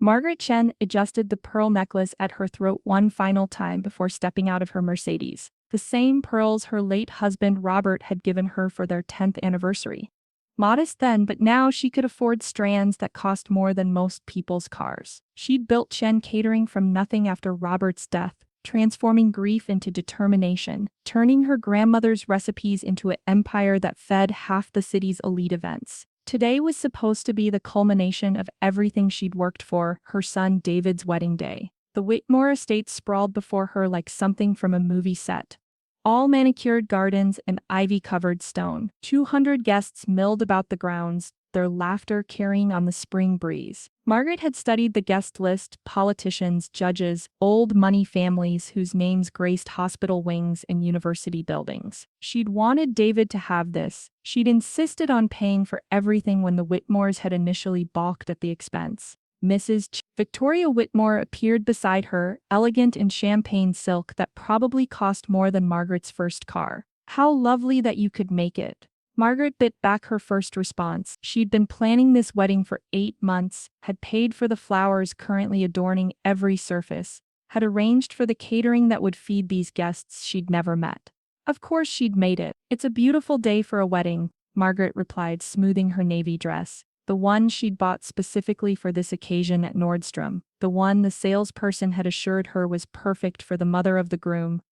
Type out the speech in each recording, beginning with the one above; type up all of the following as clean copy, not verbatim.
Margaret Chen adjusted the pearl necklace at her throat one final time before stepping out of her Mercedes, the same pearls her late husband Robert had given her for their 10th anniversary. Modest then, but now she could afford strands that cost more than most people's cars. She'd built Chen Catering from nothing after Robert's death, transforming grief into determination, turning her grandmother's recipes into an empire that fed half the city's elite events. Today was supposed to be the culmination of everything she'd worked for, her son David's wedding day. The Whitmore estate sprawled before her like something from a movie set. All manicured gardens and ivy-covered stone. 200 guests milled about the grounds, their laughter carrying on the spring breeze. Margaret had studied the guest list: politicians, judges, old money families whose names graced hospital wings and university buildings. She'd wanted David to have this. She'd insisted on paying for everything when the Whitmores had initially balked at the expense. Victoria Whitmore appeared beside her, elegant in champagne silk that probably cost more than Margaret's first car. "How lovely that you could make it." Margaret bit back her first response. She'd been planning this wedding for 8 months, had paid for the flowers currently adorning every surface, had arranged for the catering that would feed these guests she'd never met. Of course she'd made it. "It's a beautiful day for a wedding," Margaret replied, smoothing her navy dress. The one she'd bought specifically for this occasion at Nordstrom, the one the salesperson had assured her was perfect for the mother of the groom.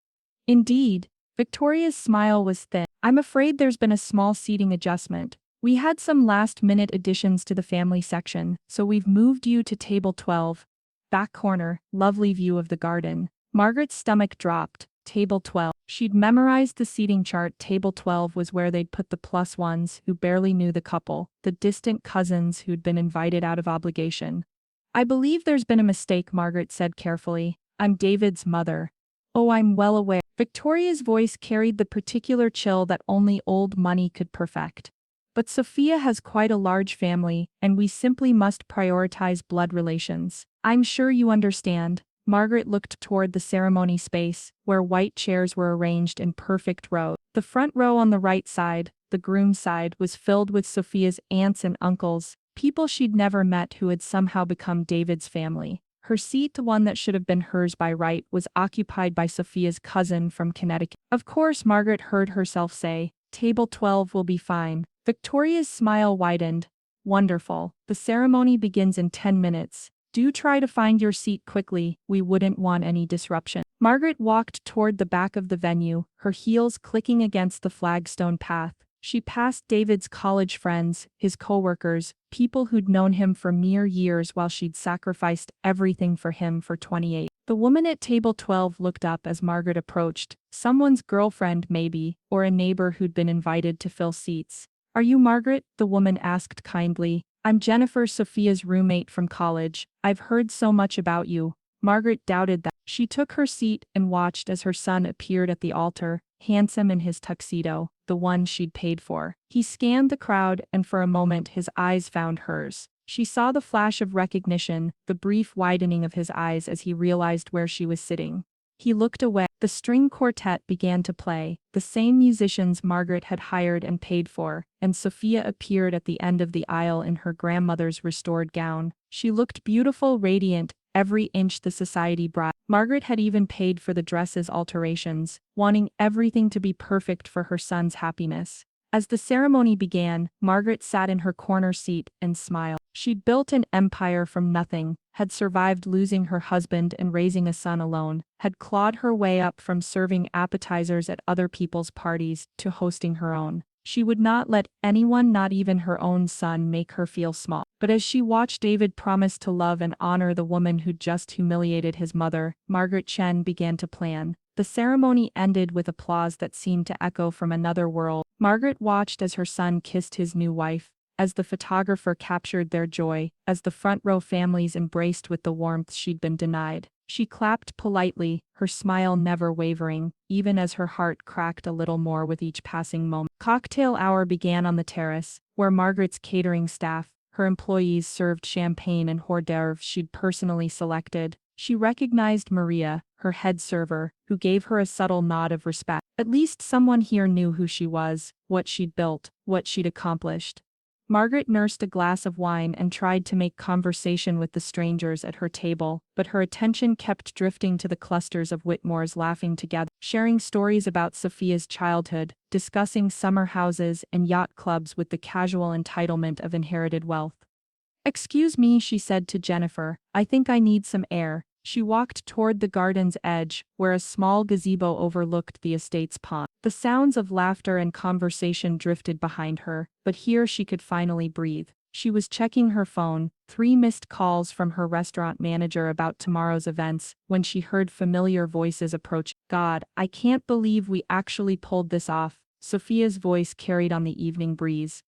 Indeed, Victoria's smile was thin. "I'm afraid there's been a small seating adjustment. We had some last-minute additions to the family section, so we've moved you to table 12. Back corner, lovely view of the garden." Margaret's stomach dropped. Table 12. She'd memorized the seating chart. Table 12 was where they'd put the plus ones who barely knew the couple, the distant cousins who'd been invited out of obligation. "I believe there's been a mistake," Margaret said carefully. "I'm David's mother." "Oh, I'm well aware." Victoria's voice carried the particular chill that only old money could perfect. "But Sophia has quite a large family, and we simply must prioritize blood relations. I'm sure you understand." Margaret looked toward the ceremony space, where white chairs were arranged in perfect rows. The front row on the right side, the groom's side, was filled with Sophia's aunts and uncles, people she'd never met who had somehow become David's family. Her seat, the one that should have been hers by right, was occupied by Sophia's cousin from Connecticut. "Of course," Margaret heard herself say, "table 12 will be fine." Victoria's smile widened. "Wonderful. The ceremony begins in 10 minutes. Do try to find your seat quickly, we wouldn't want any disruption." Margaret walked toward the back of the venue, her heels clicking against the flagstone path. She passed David's college friends, his co-workers, people who'd known him for mere years while she'd sacrificed everything for him for 28. The woman at table 12 looked up as Margaret approached, someone's girlfriend maybe, or a neighbor who'd been invited to fill seats. "Are you Margaret?" the woman asked kindly. "I'm Jennifer, Sophia's roommate from college. I've heard so much about you." Margaret doubted that. She took her seat and watched as her son appeared at the altar, handsome in his tuxedo, the one she'd paid for. He scanned the crowd, and for a moment his eyes found hers. She saw the flash of recognition, the brief widening of his eyes as he realized where she was sitting. He looked away. The string quartet began to play, the same musicians Margaret had hired and paid for, and Sophia appeared at the end of the aisle in her grandmother's restored gown. She looked beautiful, radiant, every inch the society bride. Margaret had even paid for the dress's alterations, wanting everything to be perfect for her son's happiness. As the ceremony began, Margaret sat in her corner seat and smiled. She'd built an empire from nothing, had survived losing her husband and raising a son alone, had clawed her way up from serving appetizers at other people's parties to hosting her own. She would not let anyone, not even her own son, make her feel small. But as she watched David promise to love and honor the woman who'd just humiliated his mother, Margaret Chen began to plan. The ceremony ended with applause that seemed to echo from another world. Margaret watched as her son kissed his new wife, as the photographer captured their joy, as the front row families embraced with the warmth she'd been denied. She clapped politely, her smile never wavering, even as her heart cracked a little more with each passing moment. Cocktail hour began on the terrace, where Margaret's catering staff, her employees, served champagne and hors d'oeuvres she'd personally selected. She recognized Maria, her head server, who gave her a subtle nod of respect. At least someone here knew who she was, what she'd built, what she'd accomplished. Margaret nursed a glass of wine and tried to make conversation with the strangers at her table, but her attention kept drifting to the clusters of Whitmores laughing together, sharing stories about Sophia's childhood, discussing summer houses and yacht clubs with the casual entitlement of inherited wealth. "Excuse me," she said to Jennifer, "I think I need some air." She walked toward the garden's edge, where a small gazebo overlooked the estate's pond. The sounds of laughter and conversation drifted behind her, but here she could finally breathe. She was checking her phone, 3 missed calls from her restaurant manager about tomorrow's events, when she heard familiar voices approach. "God, I can't believe we actually pulled this off," Sophia's voice carried on the evening breeze.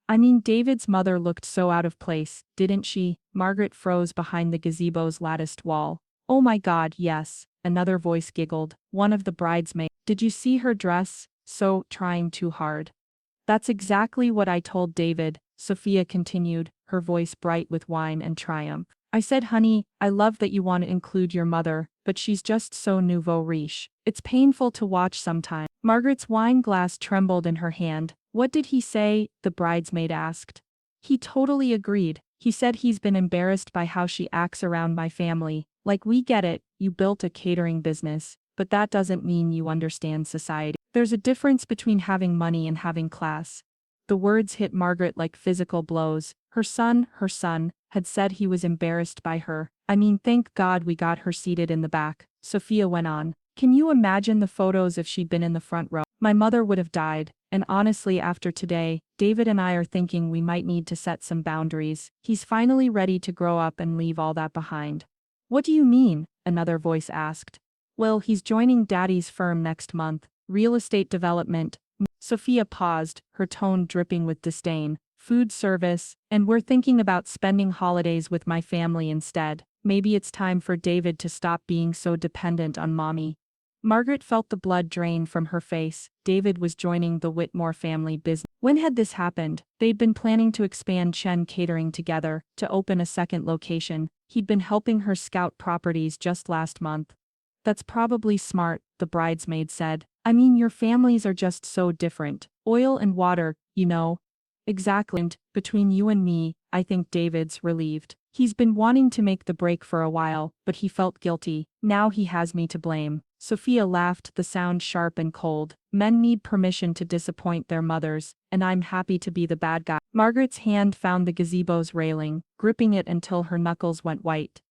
"I mean, David's mother looked so out of place, didn't she?" Margaret froze behind the gazebo's latticed wall. "Oh my God, yes," another voice giggled, one of the bridesmaids. "Did you see her dress? So, trying too hard." "That's exactly what I told David," Sophia continued, her voice bright with wine and triumph. "I said, honey, I love that you want to include your mother, but she's just so nouveau riche. It's painful to watch sometimes." Margaret's wine glass trembled in her hand. "What did he say?" the bridesmaid asked. "He totally agreed. He said he's been embarrassed by how she acts around my family. Like, we get it, you built a catering business, but that doesn't mean you understand society. There's a difference between having money and having class." The words hit Margaret like physical blows. Her son, had said he was embarrassed by her. "I mean, thank God we got her seated in the back," Sophia went on. "Can you imagine the photos if she'd been in the front row? My mother would have died, and honestly after today, David and I are thinking we might need to set some boundaries. He's finally ready to grow up and leave all that behind." "What do you mean?" another voice asked. "Well, he's joining Daddy's firm next month, real estate development." Sophia paused, her tone dripping with disdain. "Food service, and we're thinking about spending holidays with my family instead. Maybe it's time for David to stop being so dependent on mommy." Margaret felt the blood drain from her face. David was joining the Whitmore family business. When had this happened? They'd been planning to expand Chen Catering together, to open a second location. He'd been helping her scout properties just last month. "That's probably smart," the bridesmaid said. "I mean, your families are just so different. Oil and water, you know." "Exactly. And between you and me, I think David's relieved. He's been wanting to make the break for a while, but he felt guilty. Now he has me to blame." Sophia laughed, the sound sharp and cold. "Men need permission to disappoint their mothers, and I'm happy to be the bad guy." Margaret's hand found the gazebo's railing, gripping it until her knuckles went white.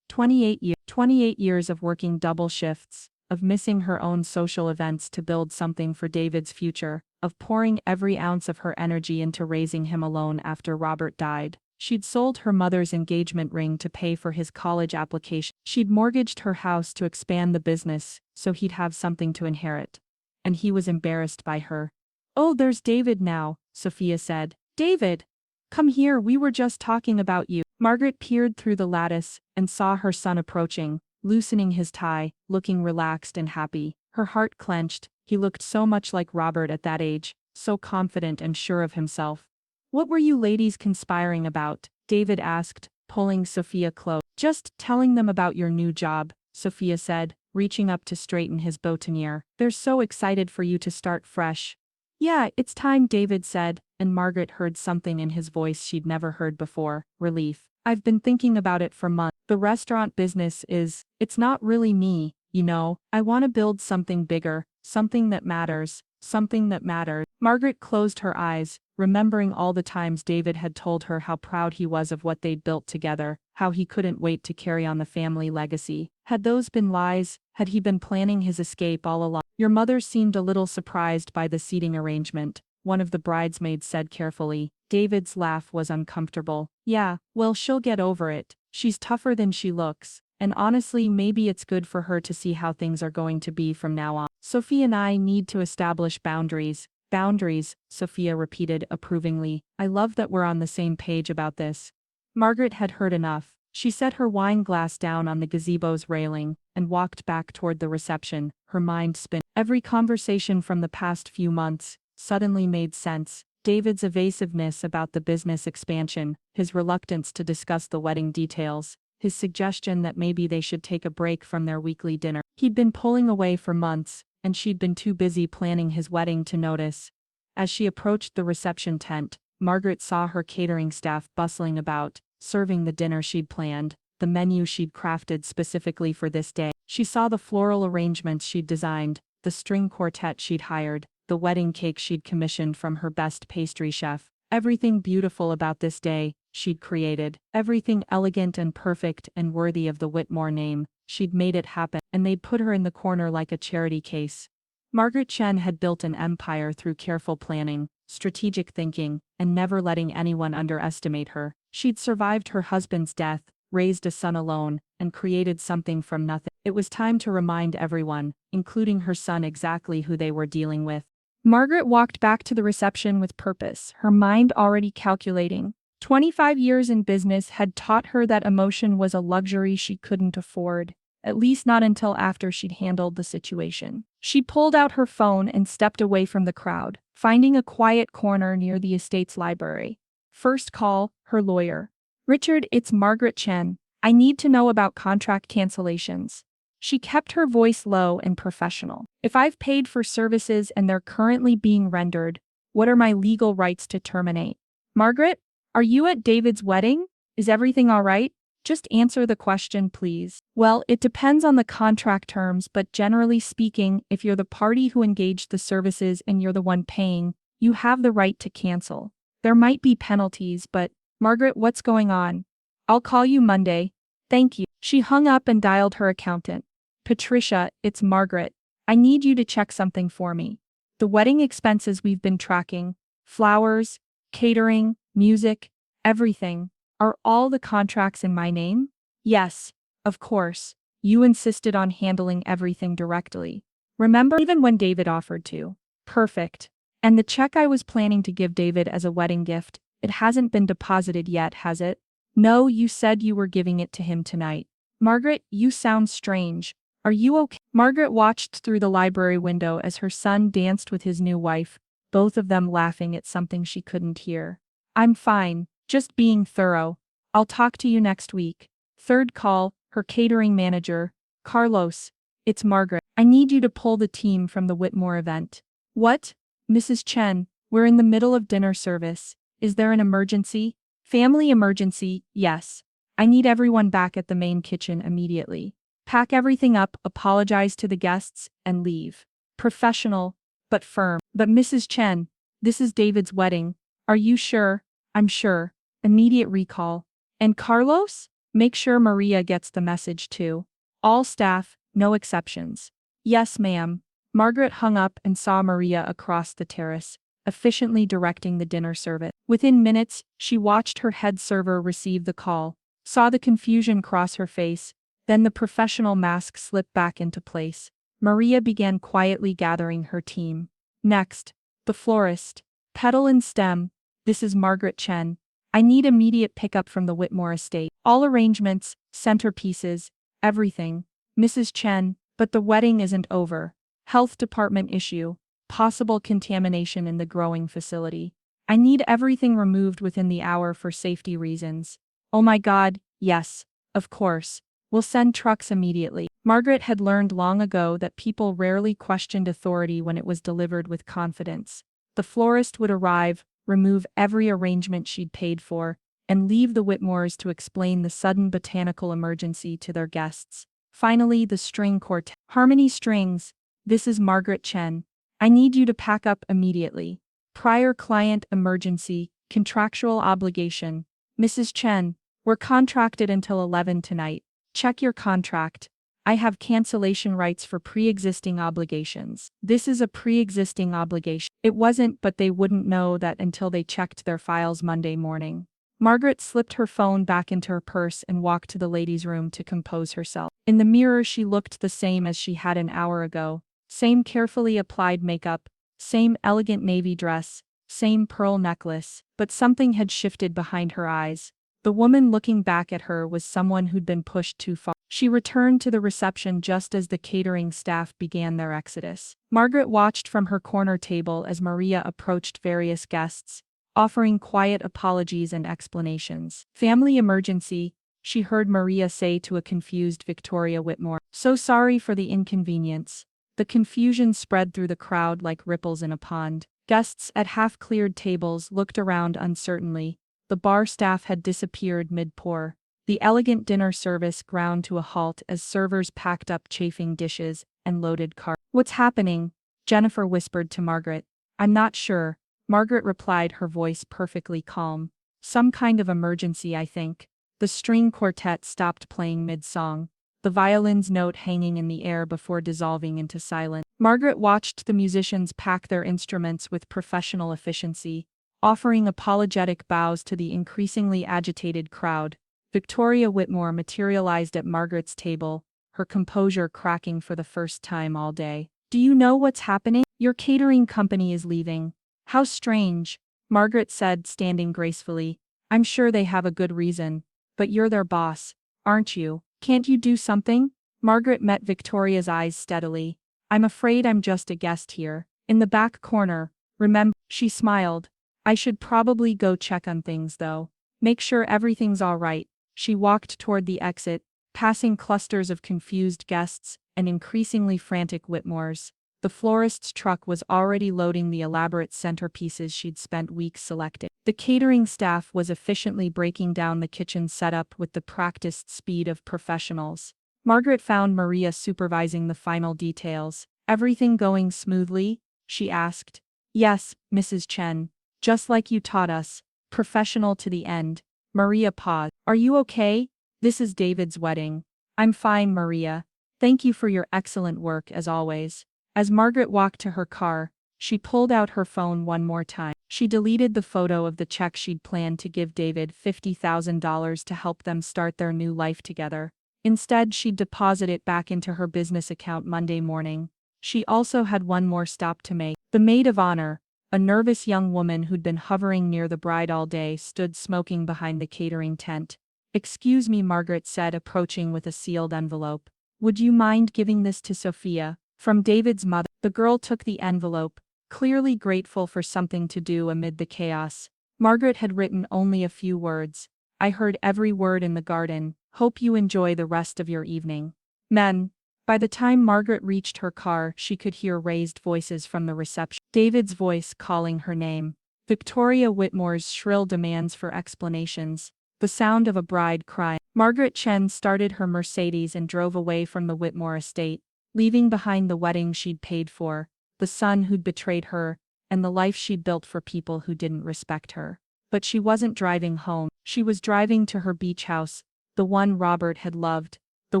28 years of working double shifts, of missing her own social events to build something for David's future, of pouring every ounce of her energy into raising him alone after Robert died. She'd sold her mother's engagement ring to pay for his college application. She'd mortgaged her house to expand the business, so he'd have something to inherit. And he was embarrassed by her. "Oh, there's David now," Sophia said. "David! Come here, we were just talking about you." Margaret peered through the lattice and saw her son approaching, loosening his tie, looking relaxed and happy. Her heart clenched. He looked so much like Robert at that age, so confident and sure of himself. "What were you ladies conspiring about?" David asked, pulling Sophia close. "Just telling them about your new job," Sophia said, reaching up to straighten his boutonniere. "They're so excited for you to start fresh." "Yeah, it's time," David said, and Margaret heard something in his voice she'd never heard before, relief. "I've been thinking about it for months. The restaurant business it's not really me, you know. I want to build something bigger, something that matters, something that matters." Margaret closed her eyes, remembering all the times David had told her how proud he was of what they'd built together, how he couldn't wait to carry on the family legacy. Had those been lies? Had he been planning his escape all along? "Your mother seemed a little surprised by the seating arrangement," one of the bridesmaids said carefully. David's laugh was uncomfortable. "Yeah, well, she'll get over it. She's tougher than she looks. And honestly, maybe it's good for her to see how things are going to be from now on." "Sophie and I need to establish boundaries." "Boundaries," Sophia repeated approvingly. "I love that we're on the same page about this." Margaret had heard enough. She set her wine glass down on the gazebo's railing and walked back toward the reception, her mind spinning. Every conversation from the past few months suddenly made sense. David's evasiveness about the business expansion, his reluctance to discuss the wedding details, his suggestion that maybe they should take a break from their weekly dinner. He'd been pulling away for months, and she'd been too busy planning his wedding to notice. As she approached the reception tent, Margaret saw her catering staff bustling about, serving the dinner she'd planned, the menu she'd crafted specifically for this day. She saw the floral arrangements she'd designed, the string quartet she'd hired, the wedding cake she'd commissioned from her best pastry chef. Everything beautiful about this day, she'd created. Everything elegant and perfect and worthy of the Whitmore name. She'd made it happen, and they'd put her in the corner like a charity case. Margaret Chen had built an empire through careful planning, strategic thinking, and never letting anyone underestimate her. She'd survived her husband's death, raised a son alone, and created something from nothing. It was time to remind everyone, including her son, exactly who they were dealing with. Margaret walked back to the reception with purpose, her mind already calculating. 25 years in business had taught her that emotion was a luxury she couldn't afford, at least not until after she'd handled the situation. She pulled out her phone and stepped away from the crowd, finding a quiet corner near the estate's library. First call, her lawyer. Richard, it's Margaret Chen. I need to know about contract cancellations. She kept her voice low and professional. If I've paid for services and they're currently being rendered, what are my legal rights to terminate? Margaret, are you at David's wedding? Is everything all right? Just answer the question, please. Well, it depends on the contract terms, but generally speaking, if you're the party who engaged the services and you're the one paying, you have the right to cancel. There might be penalties, but, Margaret, what's going on? I'll call you Monday. Thank you. She hung up and dialed her accountant. Patricia, it's Margaret. I need you to check something for me. The wedding expenses we've been tracking, flowers, catering, music, everything, are all the contracts in my name? Yes, of course. You insisted on handling everything directly. Remember, even when David offered to. Perfect. And the check I was planning to give David as a wedding gift, it hasn't been deposited yet, has it? No, you said you were giving it to him tonight. Margaret, you sound strange. Are you okay? Margaret watched through the library window as her son danced with his new wife, both of them laughing at something she couldn't hear. I'm fine, just being thorough. I'll talk to you next week. Third call, her catering manager. Carlos, it's Margaret. I need you to pull the team from the Whitmore event. What? Mrs. Chen, we're in the middle of dinner service. Is there an emergency? Family emergency, yes. I need everyone back at the main kitchen immediately. Pack everything up, apologize to the guests, and leave. Professional, but firm. But Mrs. Chen, this is David's wedding. Are you sure? I'm sure. Immediate recall. And Carlos? Make sure Maria gets the message too. All staff, no exceptions. Yes, ma'am. Margaret hung up and saw Maria across the terrace, efficiently directing the dinner service. Within minutes, she watched her head server receive the call, saw the confusion cross her face, then the professional mask slip back into place. Maria began quietly gathering her team. Next, the florist. Petal and stem. This is Margaret Chen. I need immediate pickup from the Whitmore estate. All arrangements, centerpieces, everything. Mrs. Chen, but the wedding isn't over. Health department issue. Possible contamination in the growing facility. I need everything removed within the hour for safety reasons. Oh my God, yes, of course. We'll send trucks immediately. Margaret had learned long ago that people rarely questioned authority when it was delivered with confidence. The florist would arrive, remove every arrangement she'd paid for, and leave the Whitmores to explain the sudden botanical emergency to their guests. Finally, the string quartet. Harmony Strings. This is Margaret Chen. I need you to pack up immediately. Prior client emergency, contractual obligation. Mrs. Chen, we're contracted until 11 tonight. Check your contract. I have cancellation rights for pre-existing obligations. This is a pre-existing obligation. It wasn't, but they wouldn't know that until they checked their files Monday morning. Margaret slipped her phone back into her purse and walked to the ladies' room to compose herself. In the mirror, she looked the same as she had an hour ago. Same carefully applied makeup, same elegant navy dress, same pearl necklace, but something had shifted behind her eyes. The woman looking back at her was someone who'd been pushed too far. She returned to the reception just as the catering staff began their exodus. Margaret watched from her corner table as Maria approached various guests, offering quiet apologies and explanations. Family emergency, she heard Maria say to a confused Victoria Whitmore. So sorry for the inconvenience. The confusion spread through the crowd like ripples in a pond. Guests at half-cleared tables looked around uncertainly. The bar staff had disappeared mid-pour. The elegant dinner service ground to a halt as servers packed up chafing dishes and loaded carts. "What's happening?" Jennifer whispered to Margaret. "I'm not sure," Margaret replied, her voice perfectly calm. "Some kind of emergency, I think." The string quartet stopped playing mid-song, the violin's note hanging in the air before dissolving into silence. Margaret watched the musicians pack their instruments with professional efficiency, offering apologetic bows to the increasingly agitated crowd. Victoria Whitmore materialized at Margaret's table, her composure cracking for the first time all day. "Do you know what's happening? Your catering company is leaving." "How strange," Margaret said, standing gracefully. "I'm sure they have a good reason. But you're their boss, aren't you? Can't you do something?" Margaret met Victoria's eyes steadily. "I'm afraid I'm just a guest here. In the back corner, remember?" She smiled. "I should probably go check on things though. Make sure everything's all right." She walked toward the exit, passing clusters of confused guests and increasingly frantic Whitmores. The florist's truck was already loading the elaborate centerpieces she'd spent weeks selecting. The catering staff was efficiently breaking down the kitchen setup with the practiced speed of professionals. Margaret found Maria supervising the final details. "Everything going smoothly?" she asked. "Yes, Mrs. Chen. Just like you taught us. Professional to the end." Maria paused. "Are you okay? This is David's wedding." "I'm fine, Maria. Thank you for your excellent work as always." As Margaret walked to her car, she pulled out her phone one more time. She deleted the photo of the check she'd planned to give David $50,000 to help them start their new life together. Instead, she'd deposit it back into her business account Monday morning. She also had one more stop to make. The maid of honor, a nervous young woman who'd been hovering near the bride all day, stood smoking behind the catering tent. "Excuse me," Margaret said, approaching with a sealed envelope. "Would you mind giving this to Sophia? From David's mother." The girl took the envelope, clearly grateful for something to do amid the chaos. Margaret had written only a few words. "I heard every word in the garden. Hope you enjoy the rest of your evening. Men." By the time Margaret reached her car, she could hear raised voices from the reception. David's voice calling her name. Victoria Whitmore's shrill demands for explanations. The sound of a bride crying. Margaret Chen started her Mercedes and drove away from the Whitmore estate, leaving behind the wedding she'd paid for, the son who'd betrayed her, and the life she'd built for people who didn't respect her. But she wasn't driving home. She was driving to her beach house, the one Robert had loved, the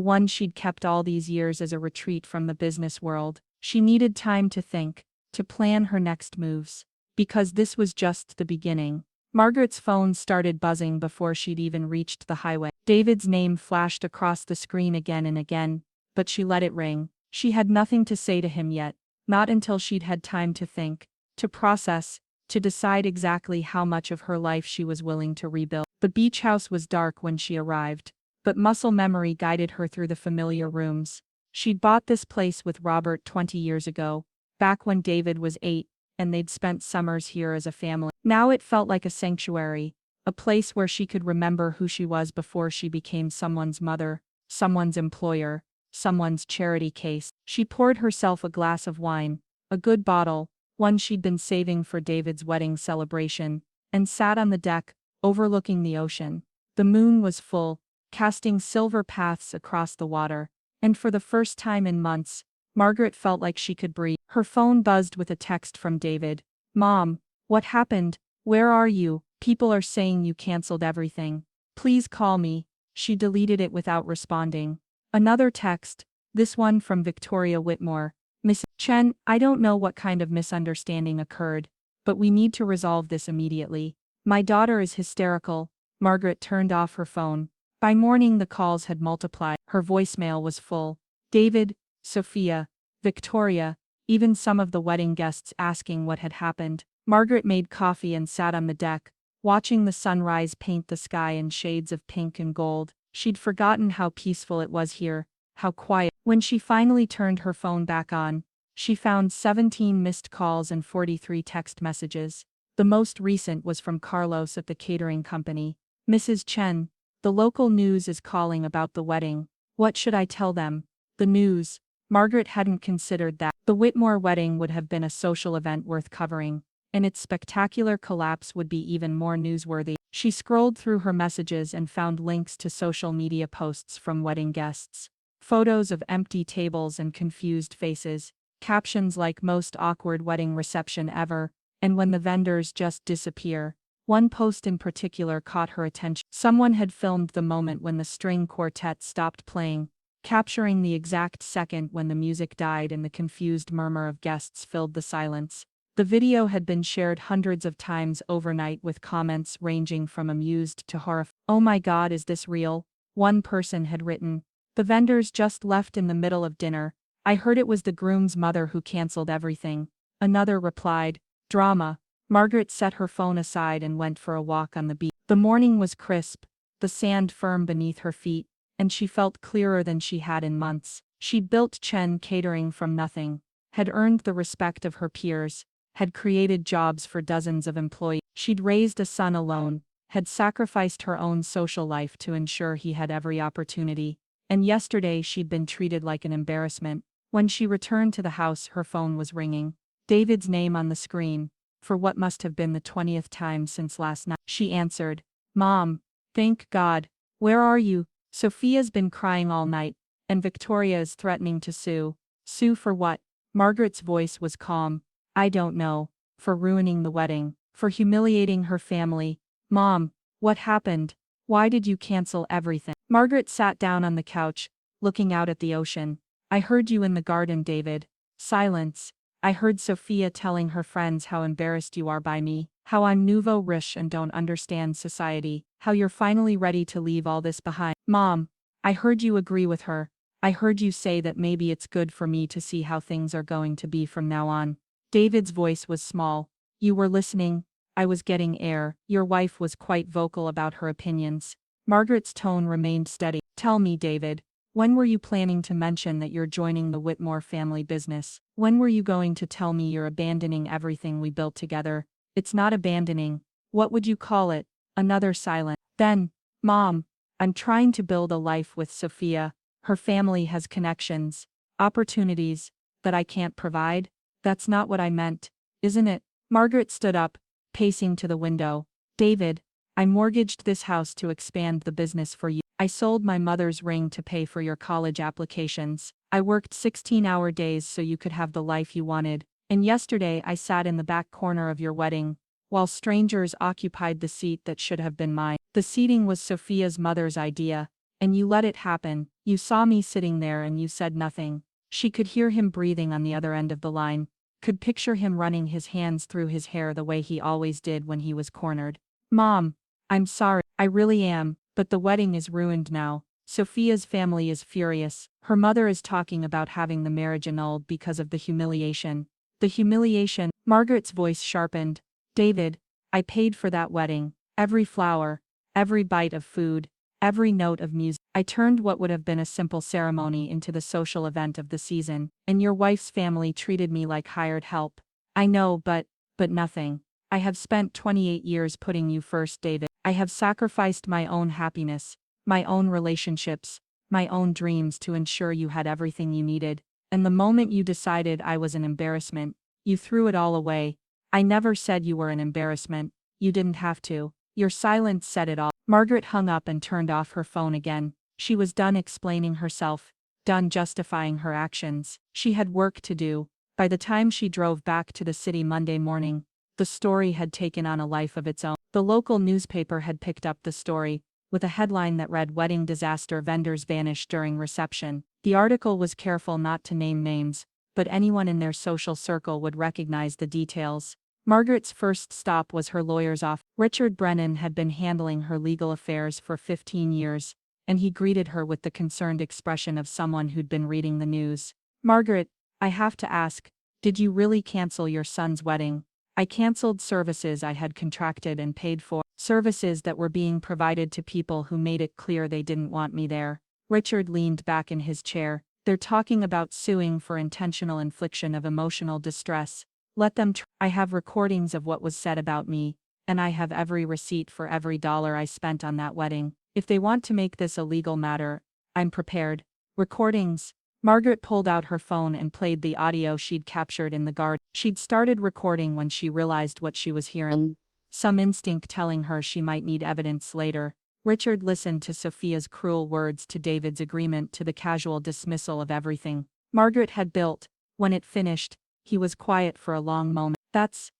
one she'd kept all these years as a retreat from the business world. She needed time to think, to plan her next moves. Because this was just the beginning. Margaret's phone started buzzing before she'd even reached the highway. David's name flashed across the screen again and again, but she let it ring. She had nothing to say to him yet, not until she'd had time to think, to process, to decide exactly how much of her life she was willing to rebuild. The beach house was dark when she arrived, but muscle memory guided her through the familiar rooms. She'd bought this place with Robert 20 years ago, back when David was 8, and they'd spent summers here as a family. Now it felt like a sanctuary, a place where she could remember who she was before she became someone's mother, someone's employer, someone's charity case. She poured herself a glass of wine, a good bottle, one she'd been saving for David's wedding celebration, and sat on the deck, overlooking the ocean. The moon was full, casting silver paths across the water, and for the first time in months, Margaret felt like she could breathe. Her phone buzzed with a text from David. "Mom, what happened? Where are you? People are saying you canceled everything. Please call me." She deleted it without responding. Another text, this one from Victoria Whitmore. "Miss Chen, I don't know what kind of misunderstanding occurred, but we need to resolve this immediately. My daughter is hysterical." Margaret turned off her phone. By morning the calls had multiplied. Her voicemail was full. David, Sophia, Victoria, even some of the wedding guests asking what had happened. Margaret made coffee and sat on the deck, watching the sunrise paint the sky in shades of pink and gold. She'd forgotten how peaceful it was here, how quiet. When she finally turned her phone back on, she found 17 missed calls and 43 text messages. The most recent was from Carlos at the catering company. "Mrs. Chen, the local news is calling about the wedding. What should I tell them?" The news. Margaret hadn't considered that. The Whitmore wedding would have been a social event worth covering. and its spectacular collapse would be even more newsworthy. She scrolled through her messages and found links to social media posts from wedding guests. Photos of empty tables and confused faces, captions like "most awkward wedding reception ever," and "when the vendors just disappear." One post in particular caught her attention. Someone had filmed the moment when the string quartet stopped playing, capturing the exact second when the music died and the confused murmur of guests filled the silence. The video had been shared hundreds of times overnight with comments ranging from amused to horrified. "Oh my God, is this real?" one person had written. "The vendors just left in the middle of dinner. I heard it was the groom's mother who canceled everything." Another replied, "Drama." Margaret set her phone aside and went for a walk on the beach. The morning was crisp, the sand firm beneath her feet, and she felt clearer than she had in months. She'd built Chen Catering from nothing, had earned the respect of her peers, had created jobs for dozens of employees. She'd raised a son alone, had sacrificed her own social life to ensure he had every opportunity. And yesterday she'd been treated like an embarrassment. When she returned to the house, her phone was ringing. David's name on the screen. For what must have been the 20th time since last night. She answered, "Mom, thank God. Where are you?" "Sophia's been crying all night, and Victoria is threatening to sue." "Sue for what?" Margaret's voice was calm. "I don't know. For ruining the wedding. For humiliating her family." "Mom, what happened? Why did you cancel everything?" Margaret sat down on the couch, looking out at the ocean. "I heard you in the garden, David." Silence. "I heard Sophia telling her friends how embarrassed you are by me, how I'm nouveau riche and don't understand society, how you're finally ready to leave all this behind." "Mom, I heard you agree with her. I heard you say that maybe it's good for me to see how things are going to be from now on." David's voice was small. "You were listening. I was getting air." "Your wife was quite vocal about her opinions." Margaret's tone remained steady. "Tell me, David. When were you planning to mention that you're joining the Whitmore family business? When were you going to tell me you're abandoning everything we built together?" "It's not abandoning. What would you call it?" Another silence. Then, "Mom, I'm trying to build a life with Sophia. Her family has connections, opportunities, that I can't provide." "That's not what I meant, isn't it?" Margaret stood up, pacing to the window. "David, I mortgaged this house to expand the business for you. I sold my mother's ring to pay for your college applications. I worked 16-hour days so you could have the life you wanted. And yesterday I sat in the back corner of your wedding, while strangers occupied the seat that should have been mine. The seating was Sophia's mother's idea, and you let it happen. You saw me sitting there and you said nothing." She could hear him breathing on the other end of the line, could picture him running his hands through his hair the way he always did when he was cornered. "Mom, I'm sorry. I really am. But the wedding is ruined now. Sophia's family is furious. Her mother is talking about having the marriage annulled because of the humiliation." "The humiliation?" Margaret's voice sharpened. "David, I paid for that wedding. Every flower, every bite of food, every note of music. I turned what would have been a simple ceremony into the social event of the season, and your wife's family treated me like hired help." "I know, but nothing. I have spent 28 years putting you first, David. I have sacrificed my own happiness, my own relationships, my own dreams to ensure you had everything you needed. And the moment you decided I was an embarrassment, you threw it all away." "I never said you were an embarrassment. You didn't have to." "Your silence said it all." Margaret hung up and turned off her phone again. She was done explaining herself, done justifying her actions. She had work to do. By the time she drove back to the city Monday morning, the story had taken on a life of its own. The local newspaper had picked up the story, with a headline that read "Wedding Disaster, Vendors Vanish During Reception." The article was careful not to name names, but anyone in their social circle would recognize the details. Margaret's first stop was her lawyer's office. Richard Brennan had been handling her legal affairs for 15 years, and he greeted her with the concerned expression of someone who'd been reading the news. "Margaret, I have to ask, did you really cancel your son's wedding?" "I canceled services I had contracted and paid for, services that were being provided to people who made it clear they didn't want me there." Richard leaned back in his chair. "They're talking about suing for intentional infliction of emotional distress. Let them I have recordings of what was said about me, and I have every receipt for every dollar I spent on that wedding. If they want to make this a legal matter, I'm prepared." "Recordings?" Margaret pulled out her phone and played the audio she'd captured in the garden. She'd started recording when she realized what she was hearing. Some instinct telling her she might need evidence later. Richard listened to Sophia's cruel words, to David's agreement, to the casual dismissal of everything Margaret had built. When it finished, he was quiet for a long moment. That's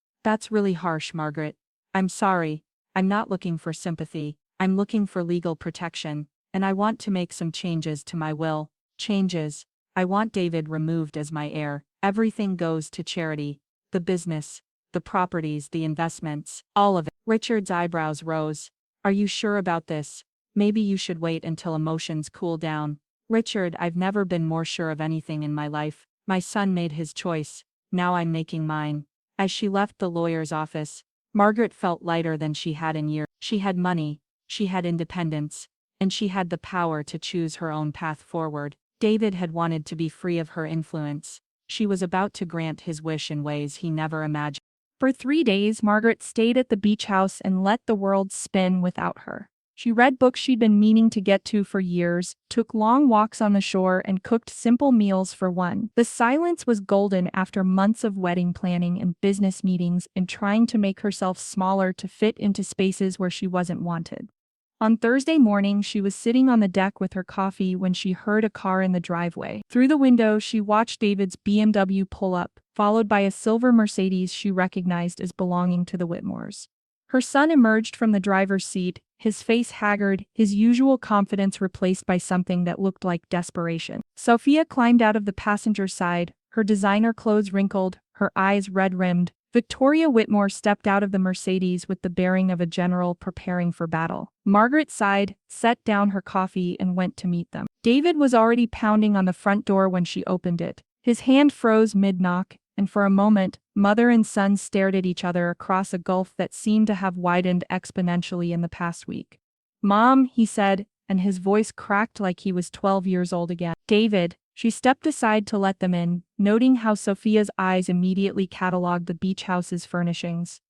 really harsh, Margaret. I'm sorry. I'm not looking for sympathy. I'm looking for legal protection, and I want to make some changes to my will. Changes. I want David removed as my heir. Everything goes to charity. The business, the properties, the investments, all of it. Richard's eyebrows rose. Are you sure about this? Maybe you should wait until emotions cool down. Richard, I've never been more sure of anything in my life. My son made his choice. Now I'm making mine. As she left the lawyer's office, Margaret felt lighter than she had in years. She had money, she had independence, and she had the power to choose her own path forward. David had wanted to be free of her influence. She was about to grant his wish in ways he never imagined. For 3 days, Margaret stayed at the beach house and let the world spin without her. She read books she'd been meaning to get to for years, took long walks on the shore, and cooked simple meals for one. The silence was golden after months of wedding planning and business meetings and trying to make herself smaller to fit into spaces where she wasn't wanted. On Thursday morning, she was sitting on the deck with her coffee when she heard a car in the driveway. Through the window, she watched David's BMW pull up, followed by a silver Mercedes she recognized as belonging to the Whitmores. Her son emerged from the driver's seat, his face haggard, his usual confidence replaced by something that looked like desperation. Sophia climbed out of the passenger side, her designer clothes wrinkled, her eyes red-rimmed. Victoria Whitmore stepped out of the Mercedes with the bearing of a general preparing for battle. Margaret sighed, set down her coffee, and went to meet them. David was already pounding on the front door when she opened it. His hand froze mid-knock, and for a moment, mother and son stared at each other across a gulf that seemed to have widened exponentially in the past week. "Mom," he said, and his voice cracked like he was 12 years old again. "David." She stepped aside to let them in, noting how Sophia's eyes immediately catalogued the beach house's furnishings,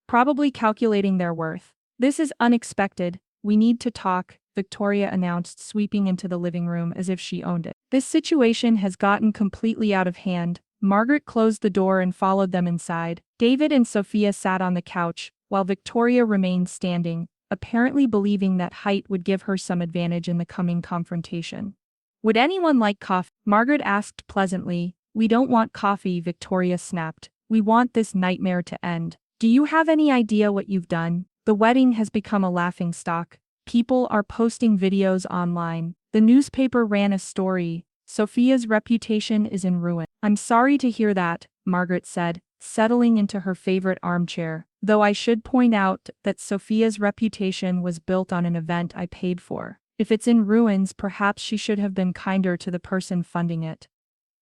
probably calculating their worth. "This is unexpected. We need to talk," Victoria announced, sweeping into the living room as if she owned it. "This situation has gotten completely out of hand." Margaret closed the door and followed them inside. David and Sophia sat on the couch, while Victoria remained standing, apparently believing that height would give her some advantage in the coming confrontation. "Would anyone like coffee?" Margaret asked pleasantly. "We don't want coffee," Victoria snapped. "We want this nightmare to end. Do you have any idea what you've done? The wedding has become a laughingstock. People are posting videos online. The newspaper ran a story. Sophia's reputation is in ruin." "I'm sorry to hear that," Margaret said, settling into her favorite armchair, "though I should point out that Sophia's reputation was built on an event I paid for. If it's in ruins, perhaps she should have been kinder to the person funding it."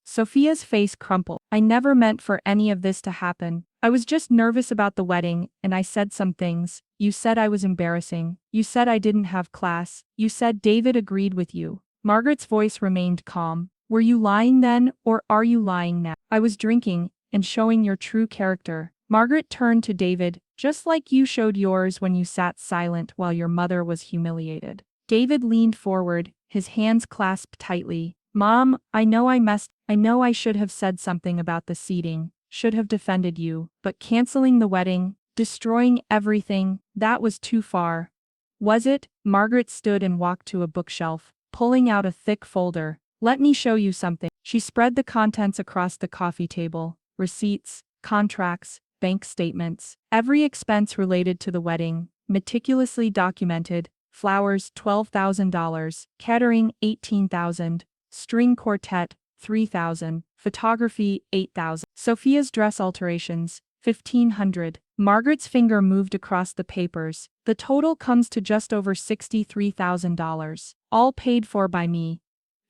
Sophia's face crumpled. "I never meant for any of this to happen. I was just nervous about the wedding, and I said some things. You said I was embarrassing. You said I didn't have class. You said David agreed with you." Margaret's voice remained calm. "Were you lying then, or are you lying now?" "I was drinking, and showing your true character." Margaret turned to David, "Just like you showed yours when you sat silent while your mother was humiliated." David leaned forward, his hands clasped tightly. "Mom, I know I should have said something about the seating, should have defended you, but canceling the wedding, destroying everything, that was too far." "Was it?" Margaret stood and walked to a bookshelf, pulling out a thick folder. "Let me show you something." She spread the contents across the coffee table: receipts, contracts, bank statements, every expense related to the wedding, meticulously documented. Flowers $12,000, catering $18,000, string quartet $3,000, photography $8,000, Sophia's dress alterations $1,500. Margaret's finger moved across the papers. "The total comes to just over $63,000, all paid for by me."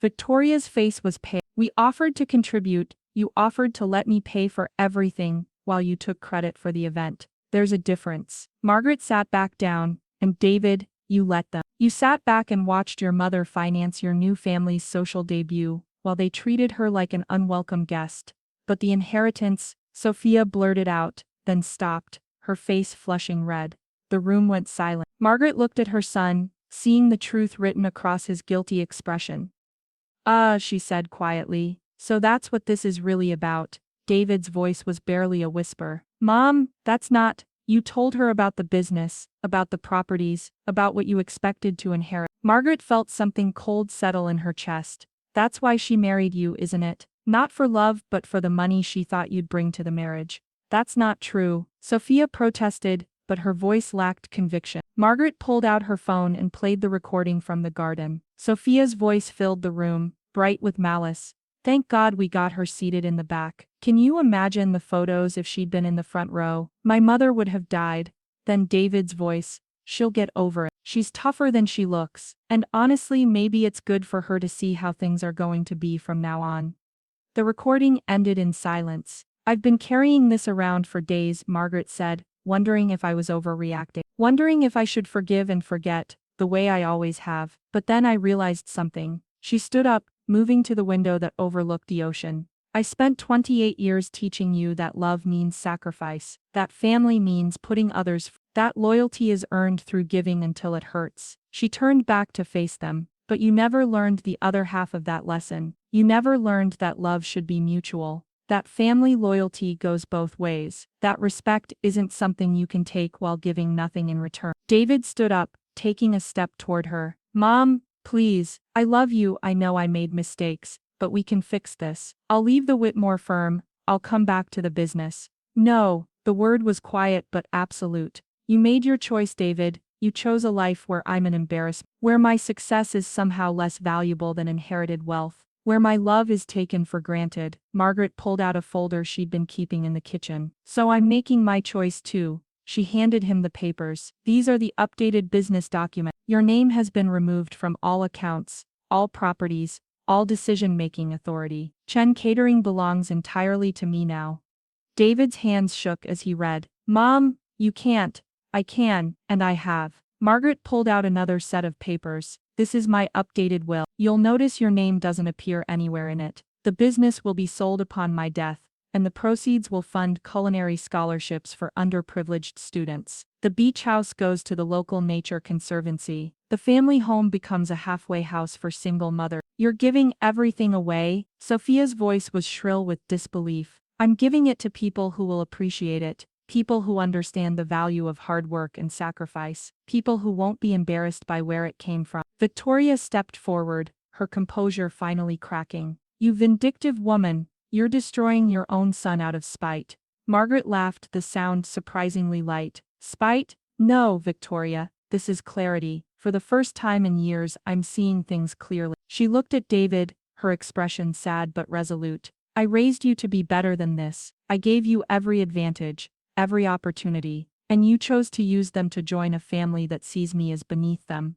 Victoria's face was pale. "We offered to contribute, you offered to let me pay for everything, while you took credit for the event. There's a difference." Margaret sat back down. "And David, you let them. You sat back and watched your mother finance your new family's social debut, while they treated her like an unwelcome guest. But the inheritance," Sophia blurted out, then stopped, her face flushing red. The room went silent. Margaret looked at her son, seeing the truth written across his guilty expression. She said quietly. So that's what this is really about. David's voice was barely a whisper. Mom, that's not. You told her about the business, about the properties, about what you expected to inherit. Margaret felt something cold settle in her chest. That's why she married you, isn't it? Not for love, but for the money she thought you'd bring to the marriage. That's not true. Sophia protested, but her voice lacked conviction. Margaret pulled out her phone and played the recording from the garden. Sophia's voice filled the room, bright with malice. Thank God we got her seated in the back. Can you imagine the photos if she'd been in the front row? My mother would have died. Then David's voice. She'll get over it. She's tougher than she looks. And honestly, maybe it's good for her to see how things are going to be from now on. The recording ended in silence. I've been carrying this around for days, Margaret said, wondering if I was overreacting. Wondering if I should forgive and forget, the way I always have. But then I realized something. She stood up, moving to the window that overlooked the ocean. I spent 28 years teaching you that love means sacrifice, that family means putting others first, that loyalty is earned through giving until it hurts. She turned back to face them. But you never learned the other half of that lesson. You never learned that love should be mutual, that family loyalty goes both ways, that respect isn't something you can take while giving nothing in return. David stood up, taking a step toward her. Mom, please, I love you. I know I made mistakes, but we can fix this. I'll leave the Whitmore firm. I'll come back to the business. No, the word was quiet but absolute. You made your choice, David. You chose a life where I'm an embarrassment, where my success is somehow less valuable than inherited wealth, where my love is taken for granted. Margaret pulled out a folder she'd been keeping in the kitchen. So I'm making my choice too. She handed him the papers. These are the updated business documents. Your name has been removed from all accounts, all properties, all decision-making authority. Chen Catering belongs entirely to me now. David's hands shook as he read. Mom, you can't. I can, and I have. Margaret pulled out another set of papers. This is my updated will. You'll notice your name doesn't appear anywhere in it. The business will be sold upon my death, and the proceeds will fund culinary scholarships for underprivileged students. The beach house goes to the local nature conservancy. The family home becomes a halfway house for single mothers. You're giving everything away? Sophia's voice was shrill with disbelief. I'm giving it to people who will appreciate it. People who understand the value of hard work and sacrifice. People who won't be embarrassed by where it came from. Victoria stepped forward, her composure finally cracking. You vindictive woman, you're destroying your own son out of spite. Margaret laughed, the sound surprisingly light. Spite? No, Victoria, this is clarity. For the first time in years, I'm seeing things clearly. She looked at David, her expression sad but resolute. I raised you to be better than this. I gave you every advantage, every opportunity, and you chose to use them to join a family that sees me as beneath them.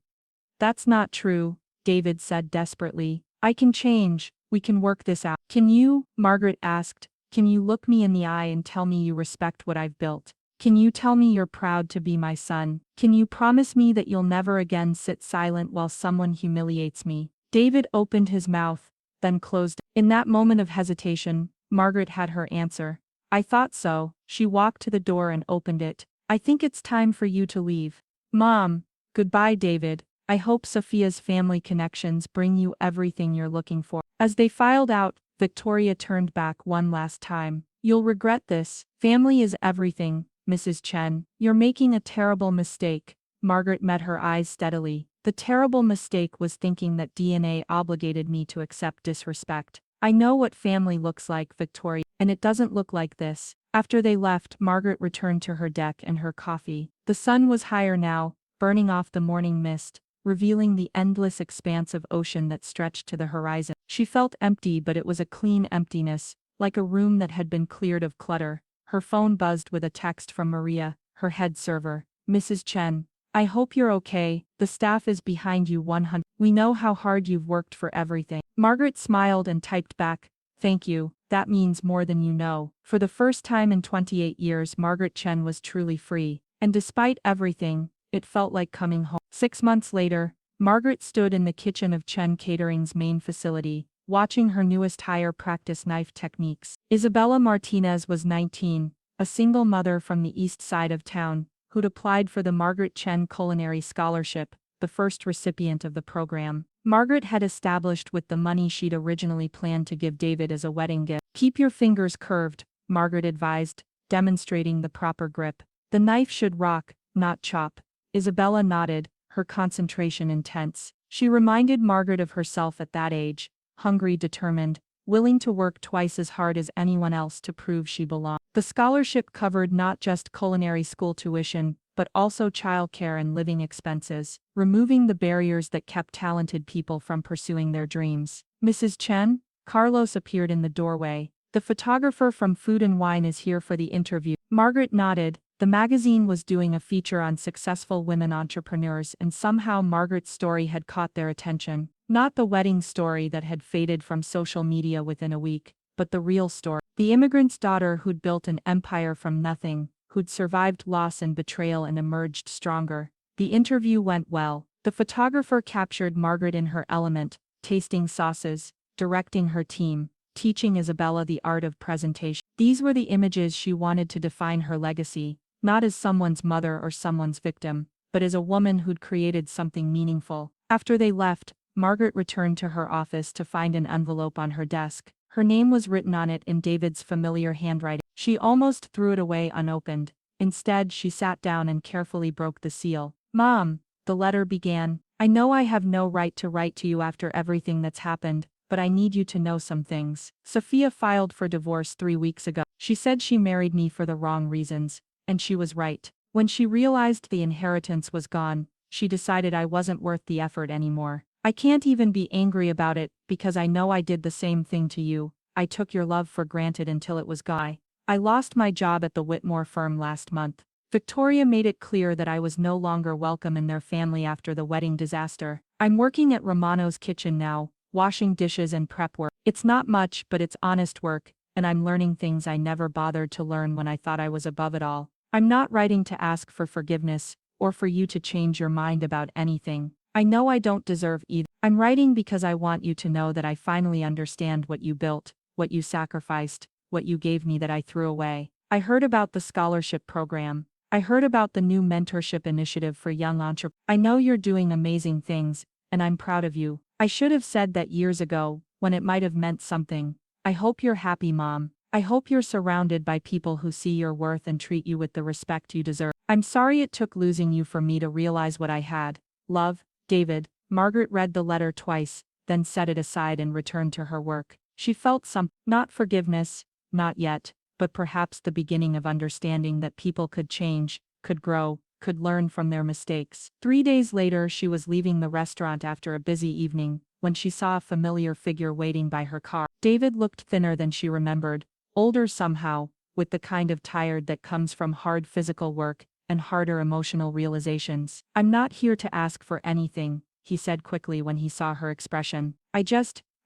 That's not true, David said desperately. I can change, we can work this out. Can you? Margaret asked. Can you look me in the eye and tell me you respect what I've built? Can you tell me you're proud to be my son? Can you promise me that you'll never again sit silent while someone humiliates me? David opened his mouth, then closed it. In that moment of hesitation, Margaret had her answer. I thought so. She walked to the door and opened it. I think it's time for you to leave. Mom. Goodbye, David. I hope Sophia's family connections bring you everything you're looking for. As they filed out, Victoria turned back one last time. You'll regret this. Family is everything, Mrs. Chen. You're making a terrible mistake. Margaret met her eyes steadily. The terrible mistake was thinking that DNA obligated me to accept disrespect. I know what family looks like, Victoria, and it doesn't look like this. After they left, Margaret returned to her deck and her coffee. The sun was higher now, burning off the morning mist, revealing the endless expanse of ocean that stretched to the horizon. She felt empty, but it was a clean emptiness, like a room that had been cleared of clutter. Her phone buzzed with a text from Maria, her head server. Mrs. Chen, I hope you're okay. The staff is behind you 100. We know how hard you've worked for everything. Margaret smiled and typed back, thank you, that means more than you know. For the first time in 28 years, Margaret Chen was truly free, and despite everything, it felt like coming home. 6 months later, Margaret stood in the kitchen of Chen Catering's main facility, watching her newest hire practice knife techniques. Isabella Martinez was 19, a single mother from the east side of town, who'd applied for the Margaret Chen Culinary Scholarship, the first recipient of the program. Margaret had established with the money she'd originally planned to give David as a wedding gift. Keep your fingers curved, Margaret advised, demonstrating the proper grip. The knife should rock, not chop. Isabella nodded, her concentration intense. She reminded Margaret of herself at that age, hungry, determined, willing to work twice as hard as anyone else to prove she belonged. The scholarship covered not just culinary school tuition, but also childcare and living expenses, removing the barriers that kept talented people from pursuing their dreams. Mrs. Chen? Carlos appeared in the doorway. The photographer from Food and Wine is here for the interview. Margaret nodded. The magazine was doing a feature on successful women entrepreneurs, and somehow Margaret's story had caught their attention. Not the wedding story that had faded from social media within a week, but the real story. The immigrant's daughter who'd built an empire from nothing, who'd survived loss and betrayal and emerged stronger. The interview went well. The photographer captured Margaret in her element, tasting sauces, directing her team, teaching Isabella the art of presentation. These were the images she wanted to define her legacy, not as someone's mother or someone's victim, but as a woman who'd created something meaningful. After they left, Margaret returned to her office to find an envelope on her desk. Her name was written on it in David's familiar handwriting. She almost threw it away unopened. Instead, she sat down and carefully broke the seal. "Mom," the letter began, "I know I have no right to write to you after everything that's happened, but I need you to know some things. Sophia filed for divorce 3 weeks ago. She said she married me for the wrong reasons, and she was right. When she realized the inheritance was gone, she decided I wasn't worth the effort anymore. I can't even be angry about it, because I know I did the same thing to you. I took your love for granted until it was gone. I lost my job at the Whitmore firm last month. Victoria made it clear that I was no longer welcome in their family after the wedding disaster. I'm working at Romano's kitchen now, washing dishes and prep work. It's not much, but it's honest work, and I'm learning things I never bothered to learn when I thought I was above it all. I'm not writing to ask for forgiveness, or for you to change your mind about anything. I know I don't deserve either. I'm writing because I want you to know that I finally understand what you built, what you sacrificed, what you gave me that I threw away. I heard about the scholarship program. I heard about the new mentorship initiative for young entrepreneurs. I know you're doing amazing things, and I'm proud of you. I should have said that years ago, when it might have meant something. I hope you're happy, Mom. I hope you're surrounded by people who see your worth and treat you with the respect you deserve. I'm sorry it took losing you for me to realize what I had. Love, David." Margaret read the letter twice, then set it aside and returned to her work. She felt not forgiveness, not yet, but perhaps the beginning of understanding that people could change, could grow, could learn from their mistakes. 3 days later, she was leaving the restaurant after a busy evening, when she saw a familiar figure waiting by her car. David looked thinner than she remembered, older somehow, with the kind of tired that comes from hard physical work and harder emotional realizations. "I'm not here to ask for anything," he said quickly when he saw her expression.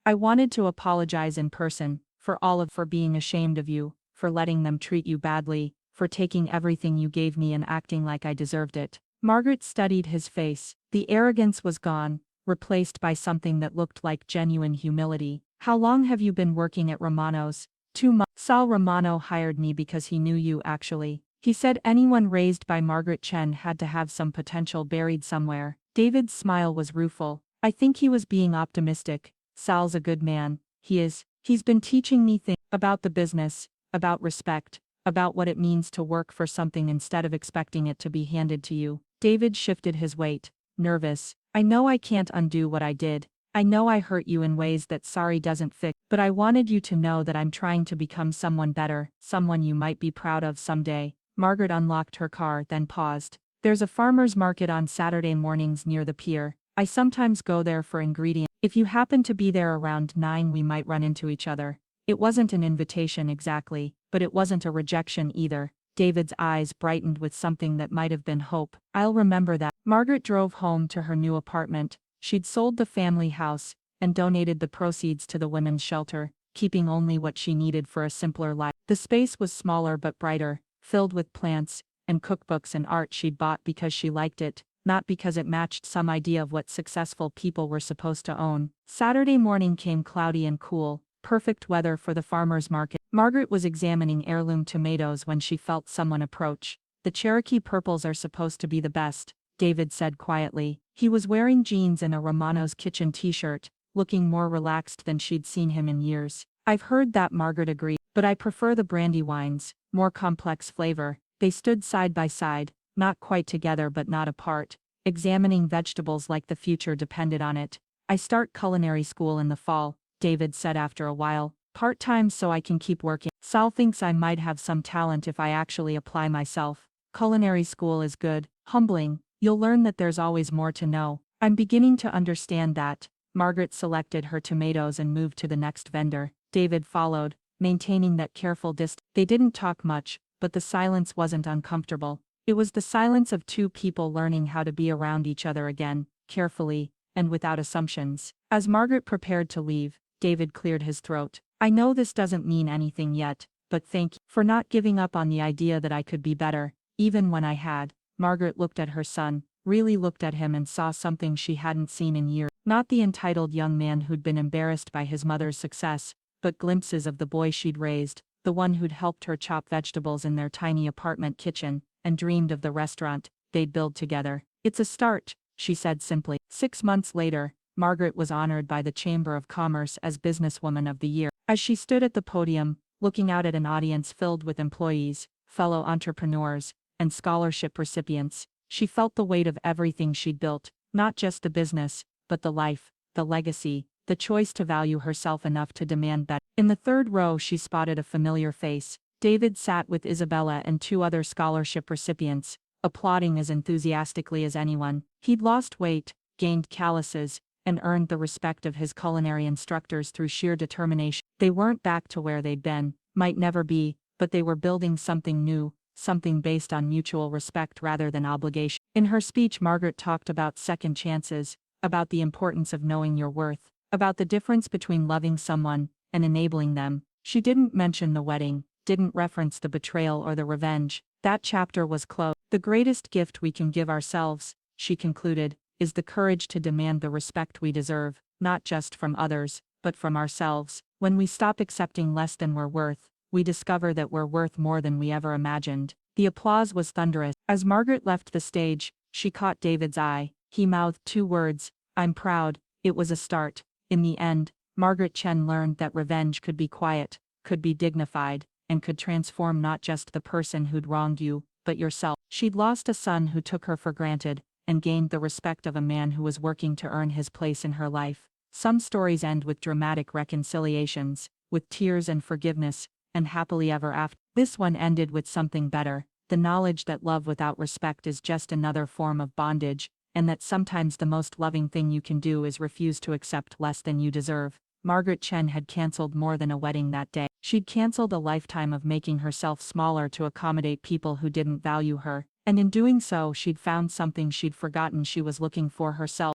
I wanted to apologize in person, for being ashamed of you, for letting them treat you badly, for taking everything you gave me and acting like I deserved it." Margaret studied his face. The arrogance was gone, replaced by something that looked like genuine humility. "How long have you been working at Romano's?" 2 months. "Sal Romano hired me because he knew you actually. He said anyone raised by Margaret Chen had to have some potential buried somewhere." David's smile was rueful. "I think he was being optimistic. Sal's a good man. He is. He's been teaching me things about the business, about respect, about what it means to work for something instead of expecting it to be handed to you." David shifted his weight, nervous. "I know I can't undo what I did. I know I hurt you in ways that sorry doesn't fix, but I wanted you to know that I'm trying to become someone better, someone you might be proud of someday." Margaret unlocked her car, then paused. "There's a farmer's market on Saturday mornings near the pier. I sometimes go there for ingredients. If you happen to be there around 9, we might run into each other." It wasn't an invitation exactly, but it wasn't a rejection either. David's eyes brightened with something that might have been hope. "I'll remember that." Margaret drove home to her new apartment. She'd sold the family house and donated the proceeds to the women's shelter, keeping only what she needed for a simpler life. The space was smaller but brighter, filled with plants and cookbooks and art she'd bought because she liked it, not because it matched some idea of what successful people were supposed to own. Saturday morning came cloudy and cool, perfect weather for the farmer's market. Margaret was examining heirloom tomatoes when she felt someone approach. "The Cherokee purples are supposed to be the best," David said quietly. He was wearing jeans and a Romano's Kitchen t-shirt, looking more relaxed than she'd seen him in years. I've heard that, Margaret agreed, but I prefer the brandy wines, more complex flavor. They stood side by side, not quite together but not apart, examining vegetables like the future depended on it. I start culinary school in the fall, David said after a while, part-time so I can keep working. Sal thinks I might have some talent if I actually apply myself. Culinary school is good, humbling, you'll learn that there's always more to know. I'm beginning to understand that. Margaret selected her tomatoes and moved to the next vendor. David followed, maintaining that careful distance. They didn't talk much, but the silence wasn't uncomfortable. It was the silence of two people learning how to be around each other again, carefully, and without assumptions. As Margaret prepared to leave, David cleared his throat. I know this doesn't mean anything yet, but thank you for not giving up on the idea that I could be better, even when I had. Margaret looked at her son, really looked at him and saw something she hadn't seen in years. Not the entitled young man who'd been embarrassed by his mother's success, but glimpses of the boy she'd raised, the one who'd helped her chop vegetables in their tiny apartment kitchen, and dreamed of the restaurant they'd build together. It's a start, she said simply. 6 months later, Margaret was honored by the Chamber of Commerce as Businesswoman of the Year. As she stood at the podium, looking out at an audience filled with employees, fellow entrepreneurs, and scholarship recipients, she felt the weight of everything she'd built, not just the business, but the life, the legacy, the choice to value herself enough to demand better. In the third row she spotted a familiar face. David sat with Isabella and 2 other scholarship recipients, applauding as enthusiastically as anyone. He'd lost weight, gained calluses, and earned the respect of his culinary instructors through sheer determination. They weren't back to where they'd been, might never be, but they were building something new, something based on mutual respect rather than obligation. In her speech, Margaret talked about second chances, about the importance of knowing your worth, about the difference between loving someone and enabling them. She didn't mention the wedding, didn't reference the betrayal or the revenge. That chapter was closed. The greatest gift we can give ourselves, she concluded, is the courage to demand the respect we deserve, not just from others, but from ourselves. When we stop accepting less than we're worth, we discover that we're worth more than we ever imagined. The applause was thunderous. As Margaret left the stage, she caught David's eye. He mouthed 2 words, I'm proud. It was a start. In the end, Margaret Chen learned that revenge could be quiet, could be dignified, and could transform not just the person who'd wronged you, but yourself. She'd lost a son who took her for granted, and gained the respect of a man who was working to earn his place in her life. Some stories end with dramatic reconciliations, with tears and forgiveness, and happily ever after. This one ended with something better, the knowledge that love without respect is just another form of bondage, and that sometimes the most loving thing you can do is refuse to accept less than you deserve. Margaret Chen had cancelled more than a wedding that day. She'd cancelled a lifetime of making herself smaller to accommodate people who didn't value her, and in doing so she'd found something she'd forgotten she was looking for herself.